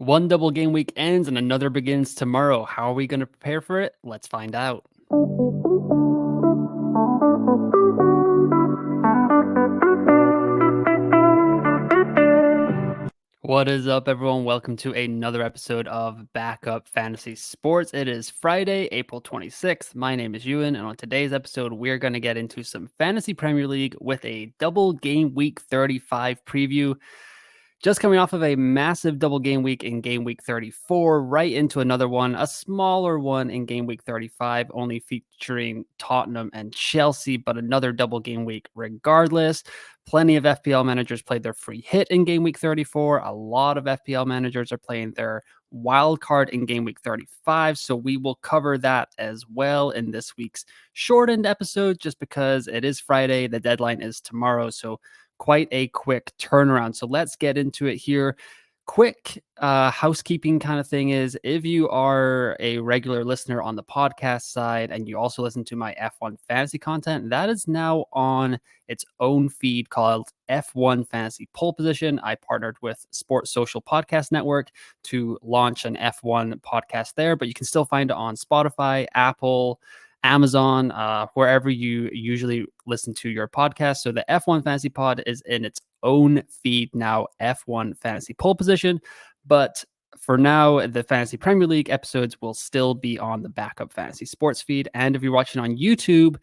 One double game week ends and another begins tomorrow. How are we going to prepare for it? Let's find out. What is up, everyone? Welcome to another episode of Backup Fantasy Sports. It is Friday, April 26th. My name is Ewan, and on today's episode, we're going to get into some Fantasy Premier League with a double game week 35 preview. Just coming off of a massive double game week in game week 34, right into another one, a smaller one in game week 35, only featuring Tottenham and Chelsea, but another double game week regardless. Plenty of FPL managers played their free hit in game week 34. A lot of FPL managers are playing their Wildcard in game week 35. So we will cover that as well in this week's shortened episode, just because it is Friday. The deadline is tomorrow. So quite a quick turnaround. So let's get into it here. Quick housekeeping kind of thing is, if you are a regular listener on the podcast side and you also listen to my F1 fantasy content, that is now on its own feed called F1 Fantasy Pole Position. I partnered with Sports Social Podcast Network to launch an F1 podcast there, but you can still find it on Spotify, Apple, Amazon, wherever you usually listen to your podcast. So the F1 Fantasy Pod is in its own feed now, F1 Fantasy Pole Position. But for now, the Fantasy Premier League episodes will still be on the Backup Fantasy Sports feed. And if you're watching on YouTube,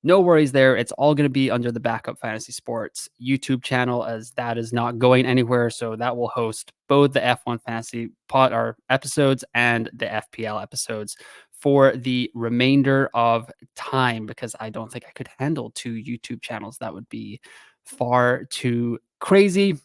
no worries there. It's all going to be under the Backup Fantasy Sports YouTube channel, as that is not going anywhere. So that will host both the F1 Fantasy Pod or episodes and the FPL episodes for the remainder of time, because I don't think I could handle two YouTube channels. That would be far too crazy.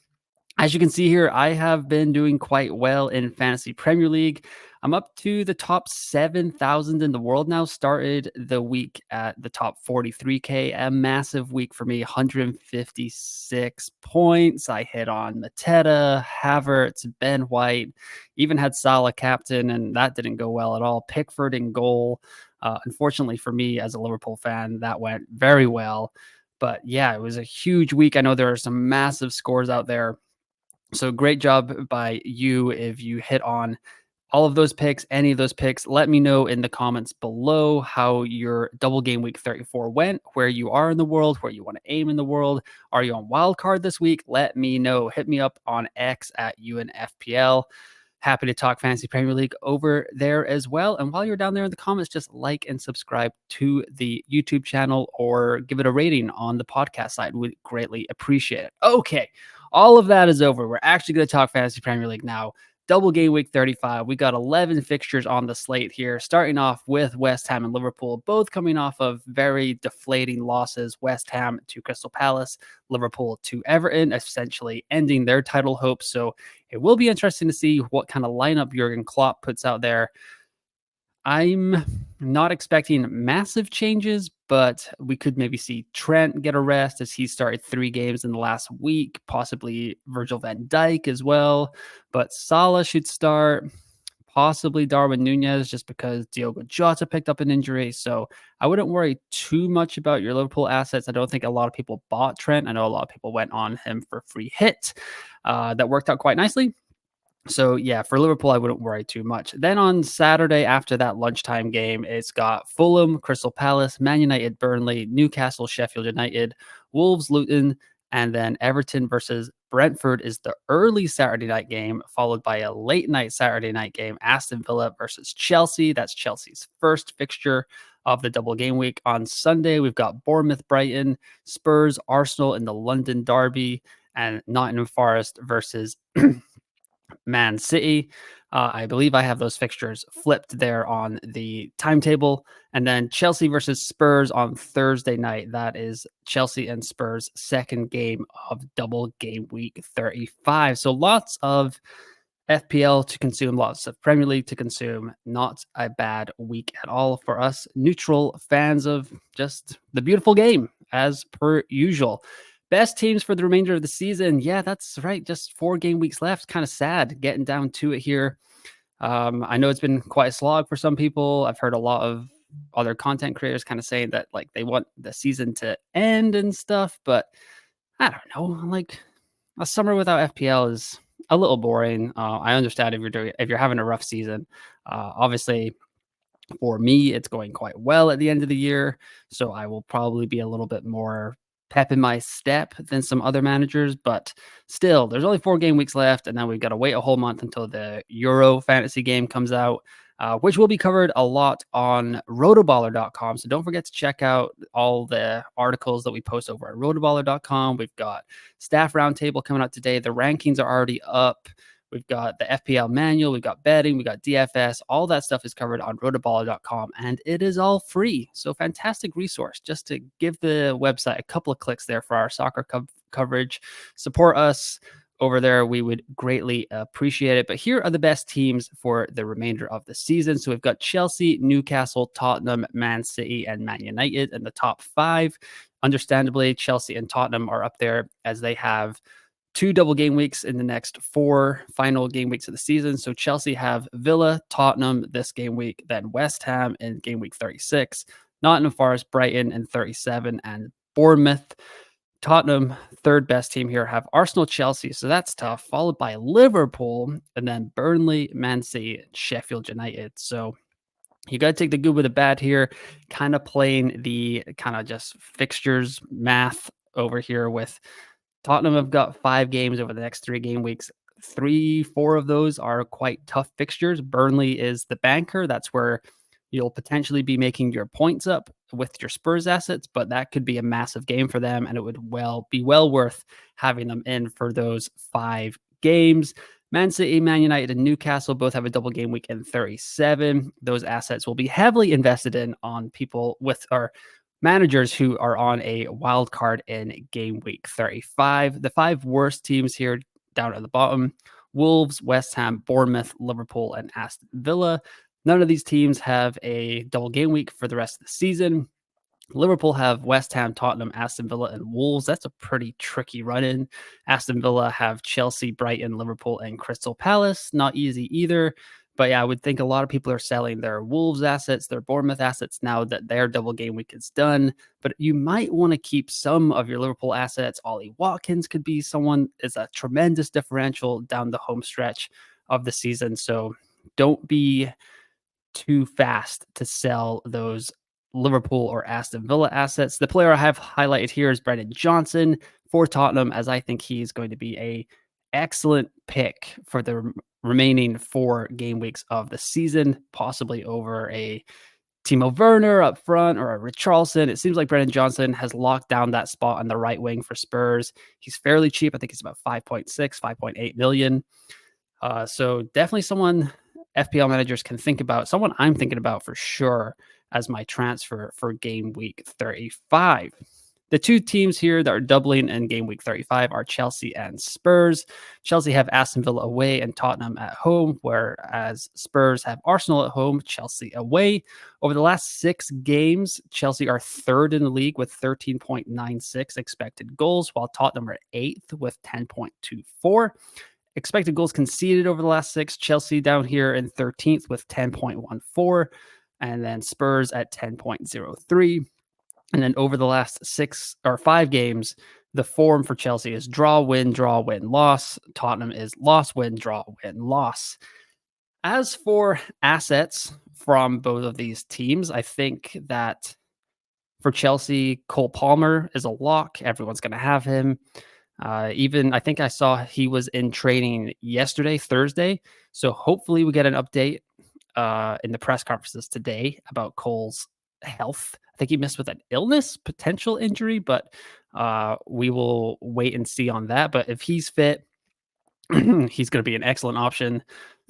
As you can see here, I have been doing quite well in Fantasy Premier League. I'm up to the top 7,000 in the world now. Started the week at the top 43K, a massive week for me, 156 points. I hit on Mateta, Havertz, Ben White, even had Salah captain, and that didn't go well at all. Pickford in goal. Unfortunately for me as a Liverpool fan, that went very well. But yeah, it was a huge week. I know there are some massive scores out there. So great job by you if you hit on all of those picks, any of those picks. Let me know in the comments below how your double game week 34 went, where you are in the world, where you want to aim in the world. Are you on Wildcard this week? Let me know. Hit me up on X at UNFPL. Happy to talk Fantasy Premier League over there as well. And while you're down there in the comments, just like and subscribe to the YouTube channel or give it a rating on the podcast side. We'd greatly appreciate it. Okay, all of that is over. We're actually going to talk Fantasy Premier League now. Double game week 35. We got 11 fixtures on the slate here, starting off with West Ham and Liverpool, both coming off of very deflating losses. West Ham to Crystal Palace, Liverpool to Everton, essentially ending their title hopes. So it will be interesting to see what kind of lineup Jurgen Klopp puts out there. I'm not expecting massive changes, but we could maybe see Trent get a rest, as he started 3 games in the last week, possibly Virgil van Dijk as well. But Salah should start, possibly Darwin Nunez, just because Diogo Jota picked up an injury. So I wouldn't worry too much about your Liverpool assets. I don't think a lot of people bought Trent. I know a lot of people went on him for free hit. That worked out quite nicely. So yeah, for Liverpool, I wouldn't worry too much. Then on Saturday, after that lunchtime game, it's got Fulham, Crystal Palace, Man United, Burnley, Newcastle, Sheffield United, Wolves, Luton, and then Everton versus Brentford is the early Saturday night game, followed by a late night Saturday night game, Aston Villa versus Chelsea. That's Chelsea's first fixture of the double game week. On Sunday, we've got Bournemouth, Brighton, Spurs, Arsenal in the London Derby, and Nottingham Forest versus Man City. I believe I have those fixtures flipped there on the timetable. And then Chelsea versus Spurs on Thursday night. That is Chelsea and Spurs' second game of double game week 35. So lots of FPL to consume, lots of Premier League to consume. Not a bad week at all for us neutral fans of just the beautiful game, as per usual. Best teams for the remainder of the season. Yeah, that's right. Just 4 game weeks left. Kind of sad getting down to it here. I know it's been quite a slog for some people. I've heard a lot of other content creators kind of saying that like they want the season to end and stuff, but I don't know. Like a summer without FPL is a little boring. I understand if you're having a rough season. Obviously, for me, it's going quite well at the end of the year, so I will probably be a little bit more pep in my step than some other managers, but still, there's only 4 game weeks left, and then we've got to wait a whole month until the Euro fantasy game comes out, which will be covered a lot on rotoballer.com. So don't forget to check out all the articles that we post over at rotoballer.com. We've got staff roundtable coming out today. The rankings are already up. We've got the FPL manual, we've got betting, we got DFS. All that stuff is covered on rotoballer.com, and it is all free. So fantastic resource just to give the website a couple of clicks there for our soccer coverage. Support us over there. We would greatly appreciate it. But here are the best teams for the remainder of the season. So we've got Chelsea, Newcastle, Tottenham, Man City, and Man United in the top 5. Understandably, Chelsea and Tottenham are up there as they have 2 double game weeks in the next 4 final game weeks of the season. So Chelsea have Villa, Tottenham this game week, then West Ham in game week 36, Nottingham Forest, Brighton in 37, and Bournemouth. Tottenham, third best team here, have Arsenal, Chelsea, so that's tough, followed by Liverpool, and then Burnley, Man City, and Sheffield United. So you got to take the good with the bad here, kind of playing the kind of just fixtures math over here with Tottenham have got 5 games over the next 3 game weeks. 4 of those are quite tough fixtures. Burnley is the banker. That's where you'll potentially be making your points up with your Spurs assets, but that could be a massive game for them, and it would be well worth having them in for those 5 games. Man City, Man United, and Newcastle both have a double game week in 37. Those assets will be heavily invested in on people with our managers who are on a wild card in game week 35. The 5 worst teams here down at the bottom: Wolves, West Ham, Bournemouth, Liverpool, and Aston Villa. None of these teams have a double game week for the rest of the season. Liverpool have West Ham, Tottenham, Aston Villa, and Wolves. That's a pretty tricky run-in. Aston Villa have Chelsea, Brighton, Liverpool, and Crystal Palace. Not easy either. But yeah, I would think a lot of people are selling their Wolves assets, their Bournemouth assets now that their double game week is done. But you might want to keep some of your Liverpool assets. Ollie Watkins could be someone is a tremendous differential down the home stretch of the season. So don't be too fast to sell those Liverpool or Aston Villa assets. The player I have highlighted here is Brendan Johnson for Tottenham, as I think he's going to be a excellent pick for the remaining 4 game weeks of the season, possibly over a Timo Werner up front or a Richarlison. It seems like Brendan Johnson has locked down that spot on the right wing for Spurs. He's fairly cheap. I think it's about 5.6, 5.8 million. So definitely someone FPL managers can think about, someone I'm thinking about for sure as my transfer for game week 35. The 2 teams here that are doubling in game week 35 are Chelsea and Spurs. Chelsea have Aston Villa away and Tottenham at home, whereas Spurs have Arsenal at home, Chelsea away. Over the last 6 games, Chelsea are 3rd in the league with 13.96 expected goals, while Tottenham are 8th with 10.24. Expected goals conceded over the last 6, Chelsea down here in 13th with 10.14, and then Spurs at 10.03. And then over the last 5 games, the form for Chelsea is draw, win, loss. Tottenham is loss, win, draw, win, loss. As for assets from both of these teams, I think that for Chelsea, Cole Palmer is a lock. Everyone's going to have him. Even I think I saw he was in training yesterday, Thursday. So hopefully we get an update in the press conferences today about Cole's health. I think he missed with an illness, potential injury, but we will wait and see on that. But if he's fit, he's going to be an excellent option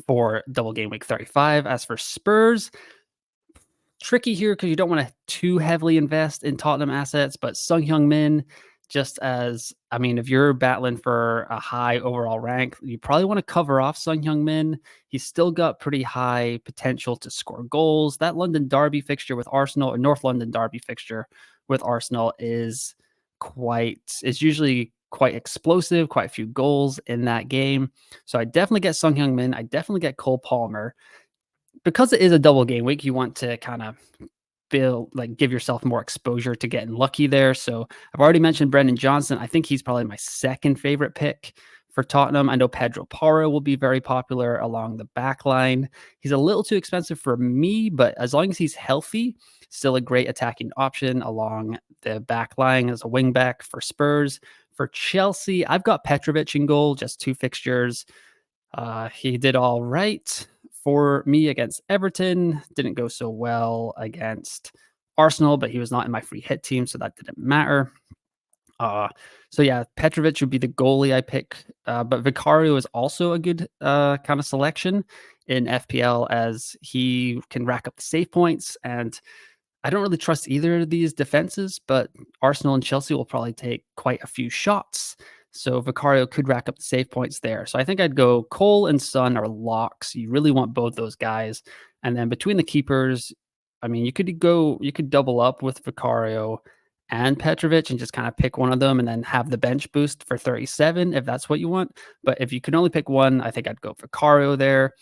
for double game week 35. As for Spurs, tricky here because you don't want to too heavily invest in Tottenham assets, but Sung Hyung-min, just as, I mean, if you're battling for a high overall rank, you probably want to cover off Sung Hyung-min. He's still got pretty high potential to score goals. That London Derby fixture with Arsenal, or North London Derby fixture with Arsenal is usually quite explosive, quite a few goals in that game. So I definitely get Sung Hyung-min. I definitely get Cole Palmer. Because it is a double game week, you want to kind of give yourself more exposure to getting lucky there. So I've already mentioned Brendan Johnson. I think he's probably my second favorite pick For Tottenham, I know Pedro Porro will be very popular along the back line. He's a little too expensive for me, but as long as he's healthy, still a great attacking option along the back line as a wing back for Spurs. For Chelsea, I've got Petrovic in goal, just two fixtures. He did all right for me against Everton. Didn't go so well against Arsenal, but he was not in my free hit team, so that didn't matter. Uh, so yeah, Petrovic would be the goalie I pick, but Vicario is also a good kind of selection in FPL as he can rack up the save points. And I don't really trust either of these defenses, but Arsenal and Chelsea will probably take quite a few shots. So Vicario could rack up the save points there. So I think I'd go Cole and Son are locks. You really want both those guys. And then between the keepers, I mean, you could double up with Vicario and Petrovic and just kind of pick one of them and then have the bench boost for 37 if that's what you want. But if you can only pick one, I think I'd go Vicario there.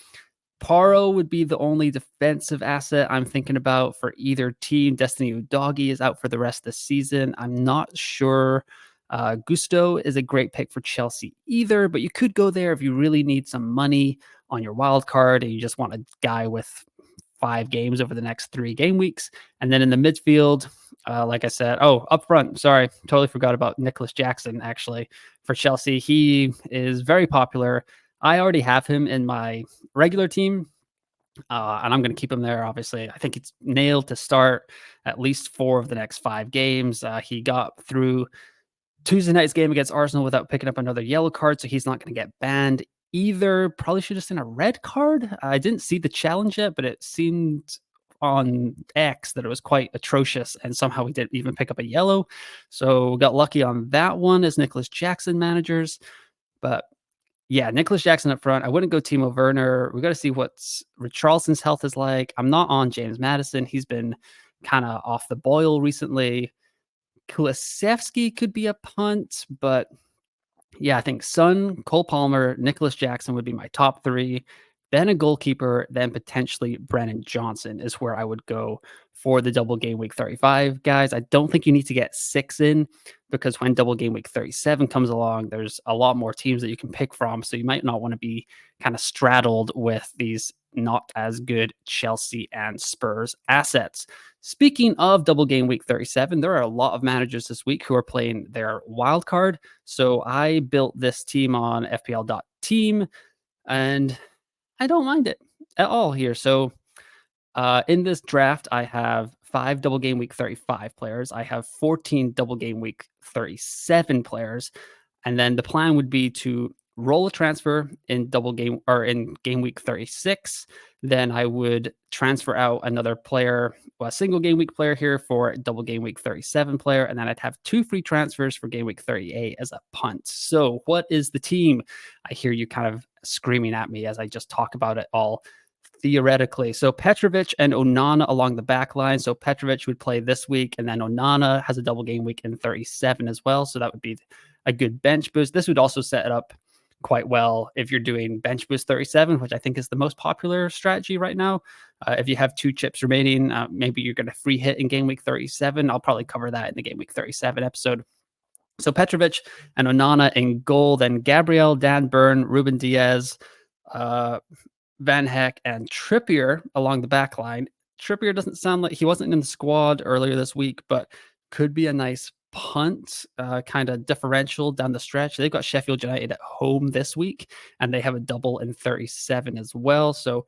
Paro would be the only defensive asset I'm thinking about for either team. Destiny Udogie is out for the rest of the season. I'm not sure. Gusto is a great pick for Chelsea either, but you could go there if you really need some money on your wild card and you just want a guy with 5 games over the next 3 game weeks. And then in the midfield, like I said, up front, sorry, totally forgot about Nicholas Jackson actually for Chelsea. He is very popular. I already have him in my regular team, and I'm going to keep him there, obviously. I think it's nailed to start at least 4 of the next 5 games. He got through Tuesday night's game against Arsenal without picking up another yellow card, so he's not going to get banned either. Probably should have seen a red card. I didn't see the challenge yet, but it seemed on X that it was quite atrocious, and somehow we didn't even pick up a yellow. So got lucky on that one as Nicholas Jackson managers. But yeah, Nicholas Jackson up front. I wouldn't go Timo Werner. We got to see what Richarlison's health is like. I'm not on James Maddison. He's been kind of off the boil recently. Kulusevski could be a punt, but yeah, I think Son, Cole Palmer, Nicholas Jackson would be my top 3. Then a goalkeeper, then potentially Brennan Johnson is where I would go for the double game week 35. Guys, I don't think you need to get 6 in because when double game week 37 comes along, there's a lot more teams that you can pick from. So you might not want to be kind of straddled with these not as good Chelsea and Spurs assets. Speaking of double game week 37, there are a lot of managers this week who are playing their wild card. So I built this team on FPL.team and I don't mind it at all here. So in this draft, I have 5 double game week 35 players. I have 14 double game week 37 players. And then the plan would be to roll a transfer in double game or in game week 36. Then I would transfer out another player, a single game week player here for double game week 37 player. And then I'd have 2 free transfers for game week 38 as a punt. So what is the team? I hear you kind of screaming at me as I just talk about it all theoretically. So Petrovic and Onana along the back line. So Petrovic would play this week, and then Onana has a double game week in 37 as well. So that would be a good bench boost. This would also set it up quite well if you're doing bench boost 37, which I think is the most popular strategy right now. If you have 2 chips remaining, maybe you're going to free hit in game week 37. I'll probably cover that in the game week 37 episode. So Petrovic and Onana in goal, then Gabriel, Dan Burn, Ruben Diaz, Van Heck, and Trippier along the back line. Trippier doesn't sound like he wasn't in the squad earlier this week, but could be a nice punt, kind of differential down the stretch. They've got Sheffield United at home this week, and they have a double in 37 as well. So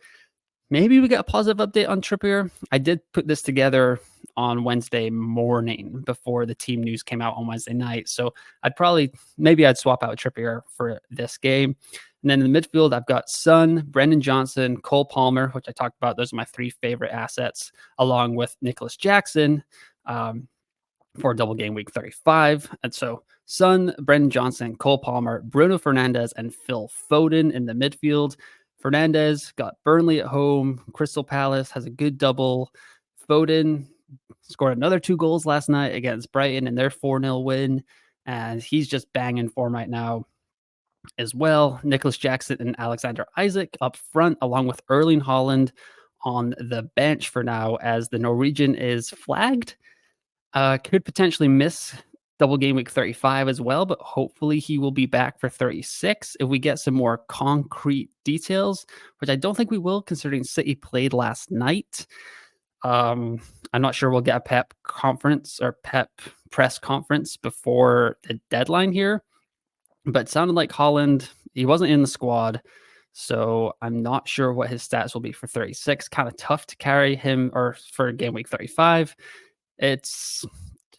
maybe we get a positive update on Trippier. I did put this together on Wednesday morning before the team news came out on Wednesday night. So maybe I'd swap out Trippier for this game. And then in the midfield, I've got Son, Brendan Johnson, Cole Palmer, which I talked about. Those are my 3 favorite assets, along with Nicholas Jackson for double game week 35. And so Son, Brendan Johnson, Cole Palmer, Bruno Fernandes, and Phil Foden in the midfield. Fernandes got Burnley at home. Crystal Palace has a good double. Foden scored another 2 goals last night against Brighton in their 4-0 win. And he's just banging form right now as well. Nicholas Jackson and Alexander Isak up front, along with Erling Haaland on the bench for now, as the Norwegian is flagged. Could potentially miss double game week 35 as well, but hopefully he will be back for 36 if we get some more concrete details, which I don't think we will, considering City played last night. I'm not sure we'll get a Pep conference or Pep press conference before the deadline here, but it sounded like Holland, he wasn't in the squad. So I'm not sure what his stats will be for 36. Kind of tough to carry him or for game week 35. It's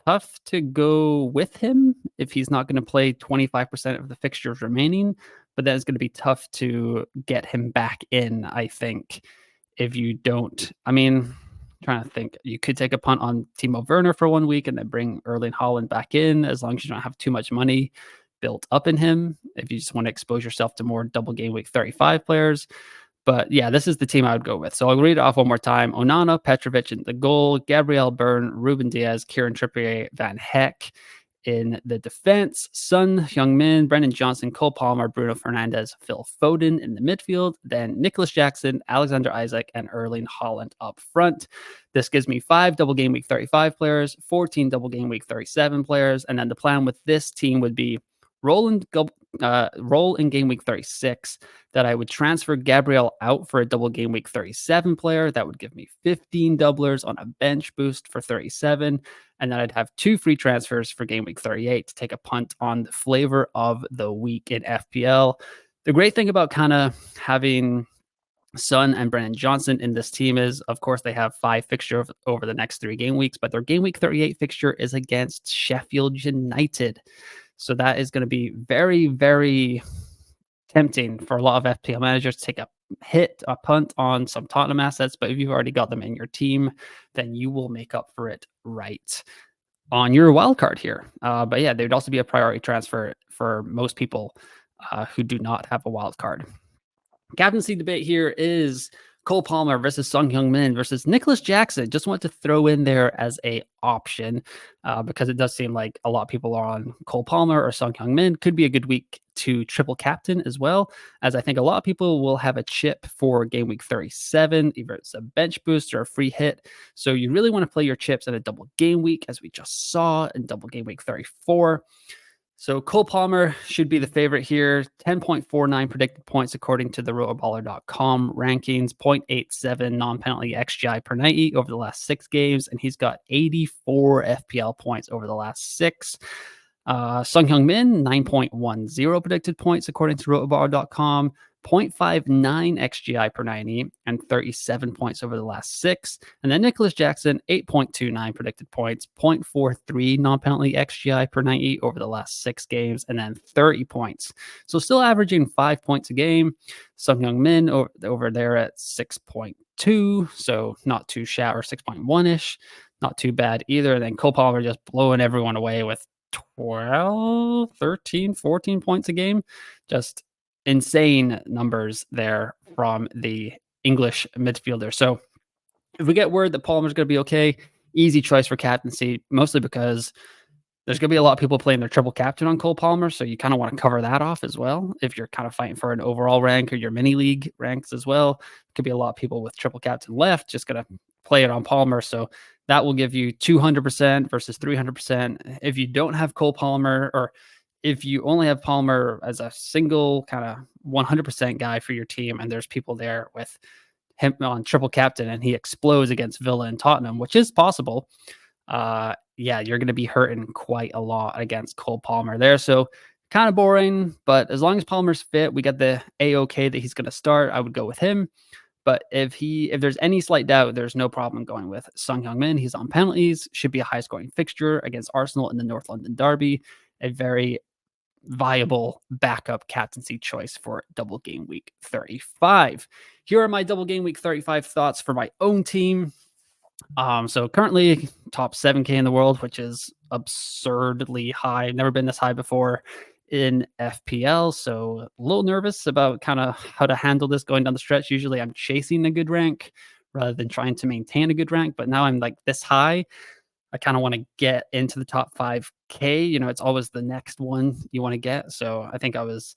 tough to go with him if he's not going to play 25% of the fixtures remaining, but then it's going to be tough to get him back in, I think, if you don't. I mean, trying to think, you could take a punt on Timo Werner for 1 week and then bring Erling Haaland back in, as long as you don't have too much money built up in him. If you just want to expose yourself to more double game week 35 players. But yeah, this is the team I would go with. So I'll read it off one more time. Onana, Petrovic in the goal, Gabriel Byrne, Ruben Diaz, Kieran Trippier, Van Heck in the defense, Son Heung-min, Brendan Johnson, Cole Palmer, Bruno Fernandes, Phil Foden in the midfield, then Nicholas Jackson, Alexander Isaac, and Erling Haaland up front. This gives me 5 double game week 35 players, 14 double game week 37 players, and then the plan with this team would be roll in game week 36, that I would transfer Gabriel out for a double game week 37 player. That would give me 15 doublers on a bench boost for 37. And then I'd have 2 free transfers for game week 38 to take a punt on the flavor of the week in FPL. The great thing about kind of having Son and Brennan Johnson in this team is, of course, they have 5 fixture over the next 3 game weeks, but their game week 38 fixture is against Sheffield United. So that is going to be very, very tempting for a lot of FPL managers to take a punt on some Tottenham assets. But if you've already got them in your team, then you will make up for it right on your wild card here. But yeah, there'd also be a priority transfer for most people who do not have a wild card. Captaincy debate here is Cole Palmer versus Son Heung-min versus Nicholas Jackson. Just want to throw in there as a option because it does seem like a lot of people are on Cole Palmer or Son Heung-min. Could be a good week to triple captain as well, as I think a lot of people will have a chip for game week 37, either it's a bench boost or a free hit. So you really want to play your chips in a double game week, as we just saw in double game week 34. So Cole Palmer should be the favorite here. 10.49 predicted points according to the rotoballer.com rankings, 0.87 non-penalty XGI per 90 over the last 6 games, and he's got 84 FPL points over the last 6. Son Heung-min, 9.10 predicted points according to rotoballer.com, 0.59 XGI per 90, and 37 points over the last 6. And then Nicholas Jackson, 8.29 predicted points, 0.43 non-penalty XGI per 90 over the last 6 games, and then 30 points. So still averaging 5 points a game. Son Heung-min over there at 6.2, so not too shabby, or 6.1-ish, not too bad either. And then Cole Palmer just blowing everyone away with 12, 13, 14 points a game. Just insane numbers there from the English midfielder. So if we get word that Palmer's going to be okay, easy choice for captaincy, mostly because there's going to be a lot of people playing their triple captain on Cole Palmer. So you kind of want to cover that off as well. If you're kind of fighting for an overall rank or your mini league ranks as well, could be a lot of people with triple captain left, just going to play it on Palmer. So that will give you 200% versus 300%. If you don't have Cole Palmer, or if you only have Palmer as a single kind of 100% guy for your team, and there's people there with him on triple captain and he explodes against Villa and Tottenham, which is possible, yeah, you're going to be hurting quite a lot against Cole Palmer there. So kind of boring, but as long as Palmer's fit, we got the A-OK that he's going to start. I would go with him. But if there's any slight doubt, there's no problem going with Son Heung-min. He's on penalties, should be a high-scoring fixture against Arsenal in the North London derby. A very viable backup captaincy choice for double game week 35. Here are my double game week 35 thoughts for my own team. So currently top 7K in the world, which is absurdly high. Never been this high before in FPL. So a little nervous about kind of how to handle this going down the stretch. Usually I'm chasing a good rank rather than trying to maintain a good rank. But now I'm like this high. I kind of want to get into the top 5K. You know, it's always the next one you want to get. So I think I was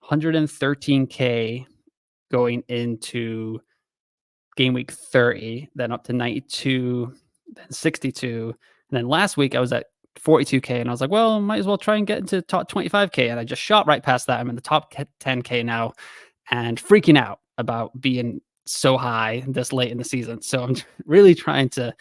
113K going into game week 30, then up to 92, then 62. And then last week I was at 42K. And I was like, well, might as well try and get into top 25K. And I just shot right past that. I'm in the top 10K now and freaking out about being so high this late in the season. So I'm really trying to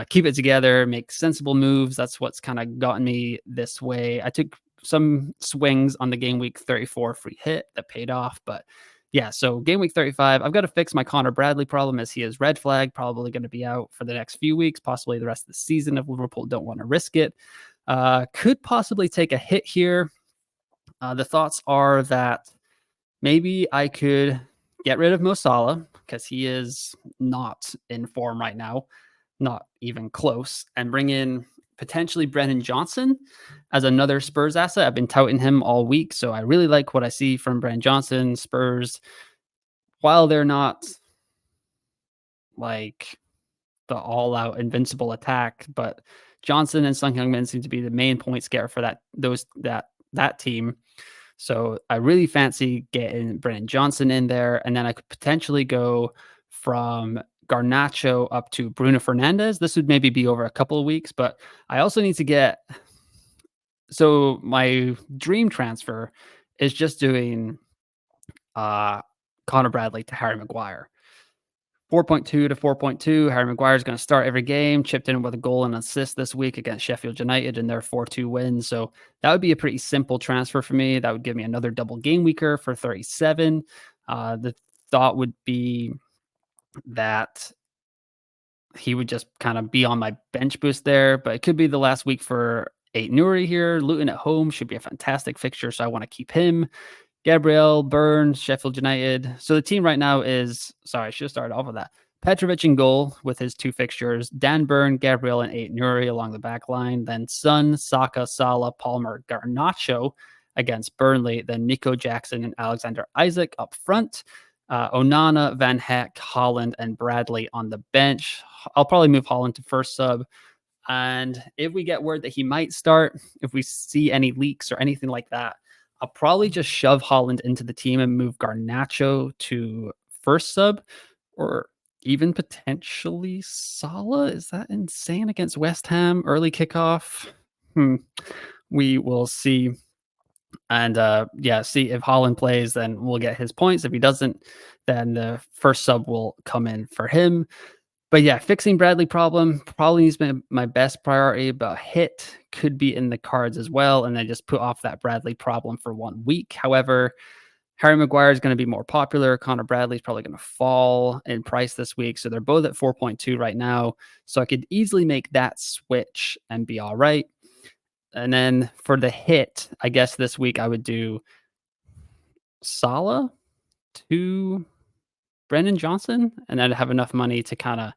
keep it together, make sensible moves. That's what's kind of gotten me this way. I took some swings on the game week 34 free hit that paid off, but yeah, so game week 35, I've got to fix my Connor Bradley problem as he is red flag, probably going to be out for the next few weeks, possibly the rest of the season if Liverpool don't want to risk it. Could possibly take a hit here. The thoughts are that maybe I could get rid of Mo Salah because he is not in form right now, not even close, and bring in potentially Brennan Johnson as another Spurs asset. I've been touting him all week, so I really like what I see from Brennan Johnson. Spurs, while they're not like the all-out invincible attack, but Johnson and Son Heung-min seem to be the main point scare for that team. So I really fancy getting Brennan Johnson in there, and then I could potentially go from Garnacho up to Bruno Fernandes. This would maybe be over a couple of weeks, but I also need to get. So my dream transfer is just doing Connor Bradley to Harry Maguire. 4.2 to 4.2. Harry Maguire is going to start every game, chipped in with a goal and assist this week against Sheffield United in their 4-2 win. So that would be a pretty simple transfer for me. That would give me another double game weeker for 37. The thought would be that he would just kind of be on my bench boost there, but it could be the last week for Ait-Nouri here. Luton at home should be a fantastic fixture, so I want to keep him. Gabriel, Burns, Sheffield United. So the team right now is, sorry, I should have started off with that. Petrovic in goal with his two fixtures. Dan Burn, Gabriel, and Ait-Nouri along the back line. Then Son, Saka, Salah, Palmer, Garnacho against Burnley. Then Nico Jackson and Alexander Isaac up front. Onana, Van Heck, Holland, and Bradley on the bench. I'll probably move Holland to first sub. And if we get word that he might start, if we see any leaks or anything like that, I'll probably just shove Holland into the team and move Garnacho to first sub, or even potentially Salah. Is that insane against West Ham? Early kickoff? We will see. And see if Holland plays, then we'll get his points. If he doesn't, then the first sub will come in for him. But yeah, fixing Bradley problem probably needs to be my best priority, but hit could be in the cards as well. And then just put off that Bradley problem for 1 week. However, Harry Maguire is going to be more popular. Connor Bradley is probably going to fall in price this week. So they're both at 4.2 right now. So I could easily make that switch and be all right. And then for the hit, I guess this week I would do Salah to Brennan Johnson, and I'd have enough money to kind of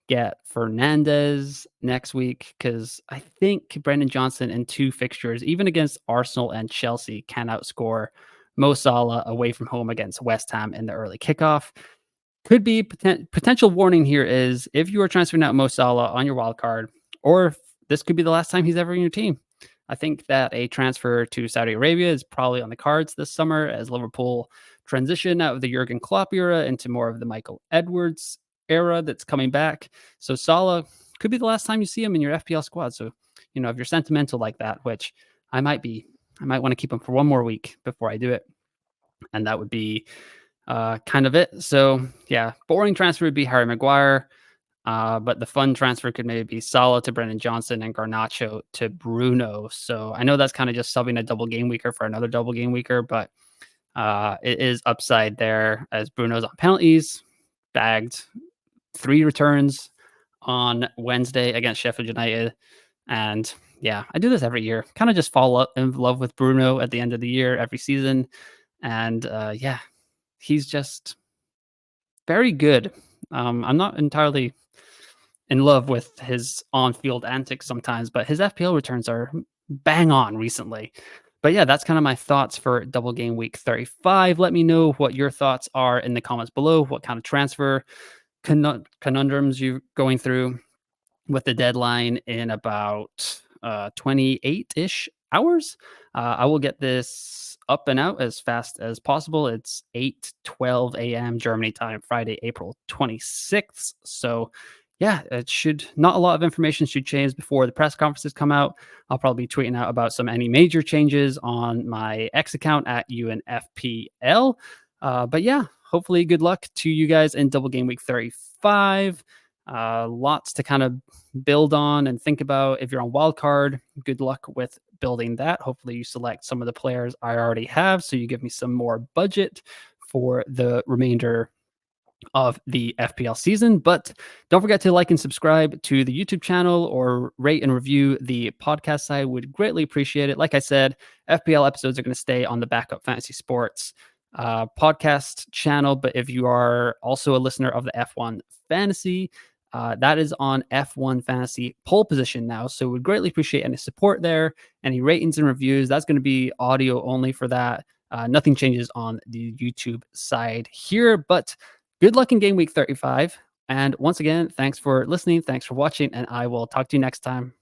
get Fernandes next week, because I think Brennan Johnson in two fixtures, even against Arsenal and Chelsea, can outscore Mo Salah away from home against West Ham in the early kickoff. Could be potential warning here is if you are transferring out Mo Salah on your wild card, or if this could be the last time he's ever in your team. I think that a transfer to Saudi Arabia is probably on the cards this summer as Liverpool transition out of the Jurgen Klopp era into more of the Michael Edwards era that's coming back. So Salah could be the last time you see him in your FPL squad. So, if you're sentimental like that, which I might want to keep him for one more week before I do it. And that would be kind of it. So yeah, boring transfer would be Harry Maguire. But the fun transfer could maybe be Salah to Brennan Johnson and Garnacho to Bruno. So I know that's kind of just subbing a double game weeker for another double game weeker, but it is upside there as Bruno's on penalties, bagged 3 returns on Wednesday against Sheffield United. And yeah, I do this every year. Kind of just fall in love with Bruno at the end of the year, every season. And he's just very good. I'm not entirely in love with his on-field antics sometimes, but his FPL returns are bang on recently. But yeah, that's kind of my thoughts for double game week 35. Let me know what your thoughts are in the comments below. What kind of transfer conundrums you're going through with the deadline in about 28-ish hours. I will get this up and out as fast as possible. It's 8:12 a.m. Germany time, Friday, April 26th. So yeah, it should not a lot of information should change before the press conferences come out. I'll probably be tweeting out about any major changes on my X account at UNFPL. But yeah, hopefully good luck to you guys in Double Game Week 35. Lots to kind of build on and think about. If you're on Wildcard, good luck with building that. Hopefully you select some of the players I already have, so you give me some more budget for the remainder of the FPL season. But don't forget to like and subscribe to the YouTube channel or rate and review the podcast side. Would greatly appreciate it. Like I said, FPL episodes are going to stay on the Backup Fantasy Sports podcast channel. But if you are also a listener of the F1 Fantasy, that is on F1 Fantasy pole position now. So would greatly appreciate any support there, any ratings and reviews. That's going to be audio only for that. Nothing changes on the YouTube side here, but good luck in game week 35. And once again, thanks for listening. Thanks for watching. And I will talk to you next time.